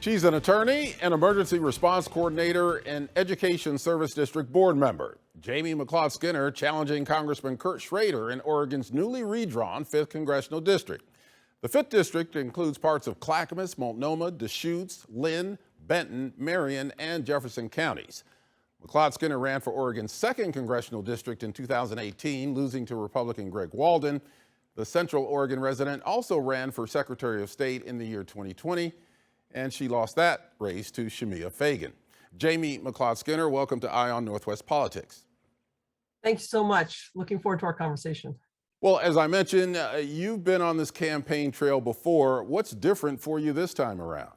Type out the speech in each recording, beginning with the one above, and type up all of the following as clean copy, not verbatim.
She's an attorney, an emergency response coordinator, and education service district board member. Jamie McLeod-Skinner challenging Congressman Kurt Schrader in Oregon's newly redrawn 5th Congressional District. The 5th District includes parts of Clackamas, Multnomah, Deschutes, Lynn, Benton, Marion, and Jefferson counties. McLeod-Skinner ran for Oregon's 2nd Congressional District in 2018, losing to Republican Greg Walden. The Central Oregon resident also ran for Secretary of State in the year 2020. And she lost that race to Shemia Fagan. Jamie McLeod-Skinner, welcome to Eye on Northwest Politics. Thank you so much. Looking forward to our conversation. Well, as I mentioned, you've been on this campaign trail before. What's different for you this time around?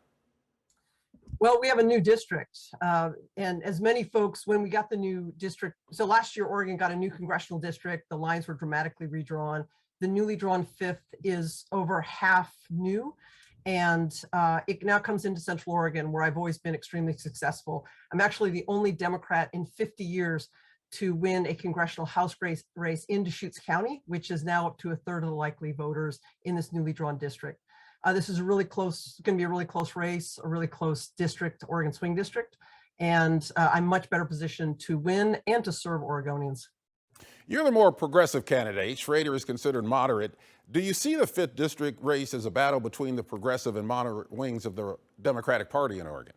Well, we have a new district. And as many folks, when we got the new district, so last year, Oregon got a new congressional district. The lines were dramatically redrawn. The newly drawn 5th is over half new. And it now comes into Central Oregon, where I've always been extremely successful. I'm actually the only Democrat in 50 years to win a congressional House race in Deschutes County, which is now up to a third of the likely voters in this newly drawn district. This is a really close, going to be a really close race, a really close district, Oregon swing district. And I'm much better positioned to win and to serve Oregonians. You're the more progressive candidate. Schrader is considered moderate. Do you see the 5th District race as a battle between the progressive and moderate wings of the Democratic Party in Oregon?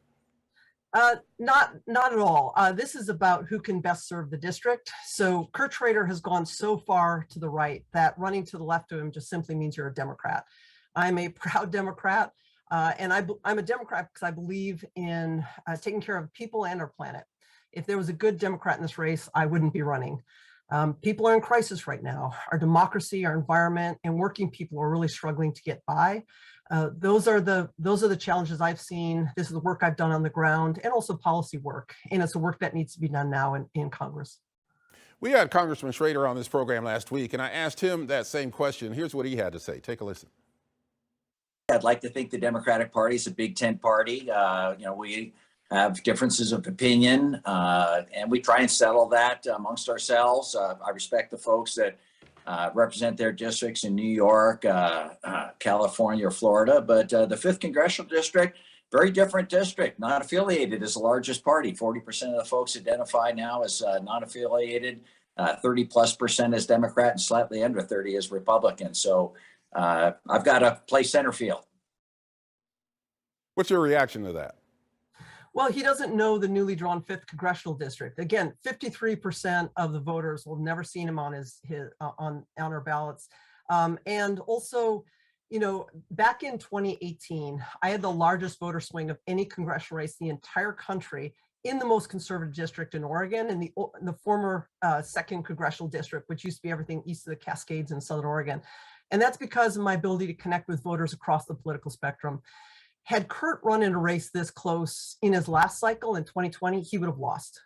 Not at all. This is about who can best serve the district. So Kurt Schrader has gone so far to the right that running to the left of him just simply means you're a Democrat. I'm a proud Democrat, and I'm a Democrat because I believe in taking care of people and our planet. If there was a good Democrat in this race, I wouldn't be running. People are in crisis right now. Our democracy, our environment, and working people are really struggling to get by. Those are the challenges I've seen. This is the work I've done on the ground, and also policy work. And it's the work that needs to be done now in Congress. We had Congressman Schrader on this program last week, and I asked him that same question. Here's what he had to say. Take a listen. I'd like to think the Democratic Party is a big tent party. We have differences of opinion, and we try and settle that amongst ourselves. I respect the folks that represent their districts in New York, California, or Florida, but the 5th Congressional District, very different district, not affiliated as the largest party. 40% of the folks identify now as not affiliated, 30+% as Democrat, and slightly under 30 as Republican. So I've got to play center field. What's your reaction to that? Well, he doesn't know the newly drawn 5th Congressional District. Again, 53% of the voters will never seen him on on our ballots. And also, back in 2018, I had the largest voter swing of any congressional race in the entire country in the most conservative district in Oregon, in the former 2nd Congressional District, which used to be everything east of the Cascades in Southern Oregon. And that's because of my ability to connect with voters across the political spectrum. Had Kurt run in a race this close in his last cycle in 2020, he would have lost.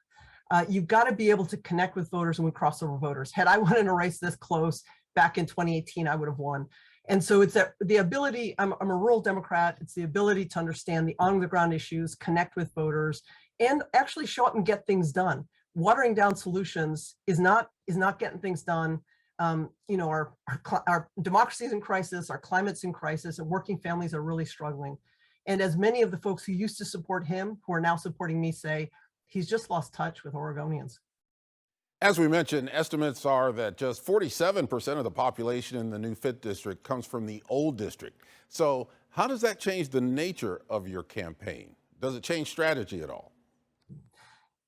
You've got to be able to connect with voters and with crossover voters. Had I won in a race this close back in 2018, I would have won. And so it's the ability, I'm a rural Democrat, it's the ability to understand the on-the-ground issues, connect with voters, and actually show up and get things done. Watering down solutions is not getting things done. Our democracy is in crisis, our climate's in crisis, and working families are really struggling. And as many of the folks who used to support him, who are now supporting me, say, he's just lost touch with Oregonians. As we mentioned, estimates are that just 47% of the population in the new 5th District comes from the old district. So how does that change the nature of your campaign? Does it change strategy at all?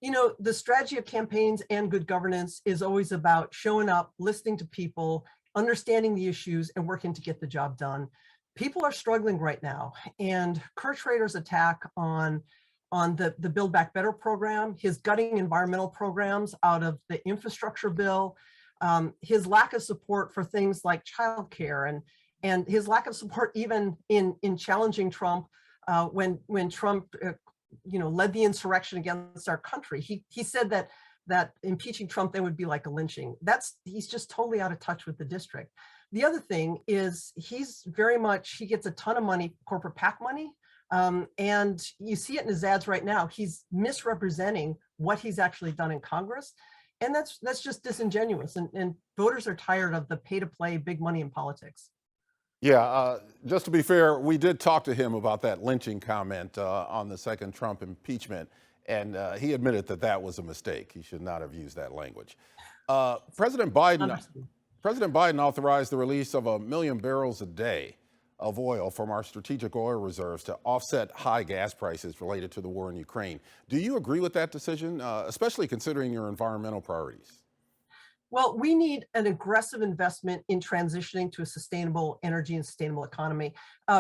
The strategy of campaigns and good governance is always about showing up, listening to people, understanding the issues, and working to get the job done. People are struggling right now, and Kurt Schrader's attack on the Build Back Better program, his gutting environmental programs out of the infrastructure bill, his lack of support for things like childcare, and his lack of support even in challenging Trump when Trump led the insurrection against our country. He said that impeaching Trump then would be like a lynching. He's just totally out of touch with the district. The other thing is he gets a ton of money, corporate PAC money, and you see it in his ads right now. He's misrepresenting what he's actually done in Congress, and that's just disingenuous. And voters are tired of the pay-to-play big money in politics. Yeah, just to be fair, we did talk to him about that lynching comment on the second Trump impeachment, and he admitted that that was a mistake. He should not have used that language. President Biden, Understood. President Biden authorized the release of 1 million barrels a day of oil from our strategic oil reserves to offset high gas prices related to the war in Ukraine. Do you agree with that decision, especially considering your environmental priorities? Well, we need an aggressive investment in transitioning to a sustainable energy and sustainable economy.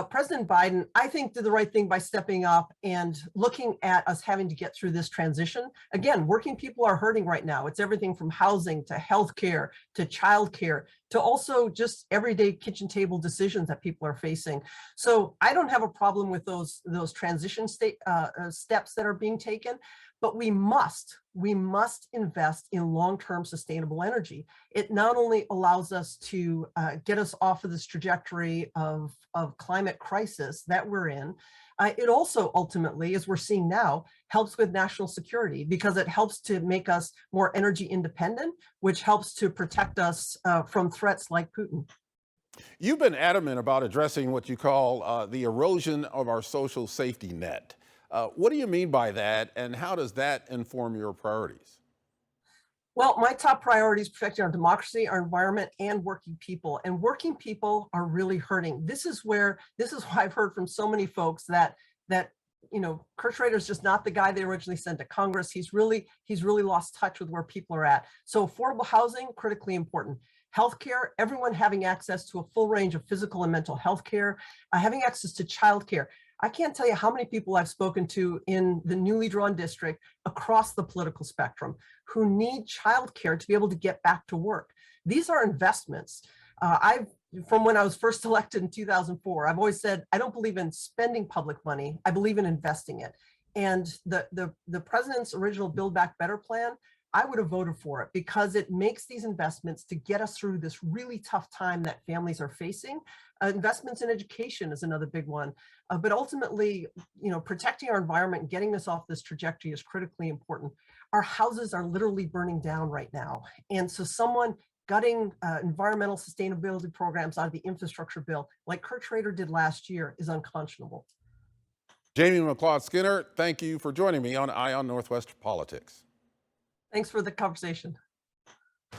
President Biden, I think, did the right thing by stepping up and looking at us having to get through this transition. Again, working people are hurting right now. It's everything from housing to healthcare to childcare to also just everyday kitchen table decisions that people are facing. So I don't have a problem with those transition steps that are being taken. But we must invest in long-term sustainable energy. It not only allows us to get us off of this trajectory of climate crisis that we're in, it also ultimately, as we're seeing now, helps with national security because it helps to make us more energy independent, which helps to protect us from threats like Putin. You've been adamant about addressing what you call the erosion of our social safety net. What do you mean by that, and how does that inform your priorities? Well, my top priority is protecting our democracy, our environment, and working people. And working people are really hurting. This is why I've heard from so many folks that Kurt Schrader is just not the guy they originally sent to Congress. He's really lost touch with where people are at. So affordable housing, critically important. Healthcare, everyone having access to a full range of physical and mental health care, having access to childcare. I can't tell you how many people I've spoken to in the newly drawn district across the political spectrum who need childcare to be able to get back to work. These are investments. From when I was first elected in 2004, I've always said, I don't believe in spending public money. I believe in investing it. And the president's original Build Back Better plan, I would have voted for it because it makes these investments to get us through this really tough time that families are facing. Investments in education is another big one. But ultimately, protecting our environment and getting us off this trajectory is critically important. Our houses are literally burning down right now. And so someone gutting environmental sustainability programs out of the infrastructure bill, like Kurt Schrader did last year, is unconscionable. Jamie McLeod-Skinner, thank you for joining me on Eye on Northwest Politics. Thanks for the conversation.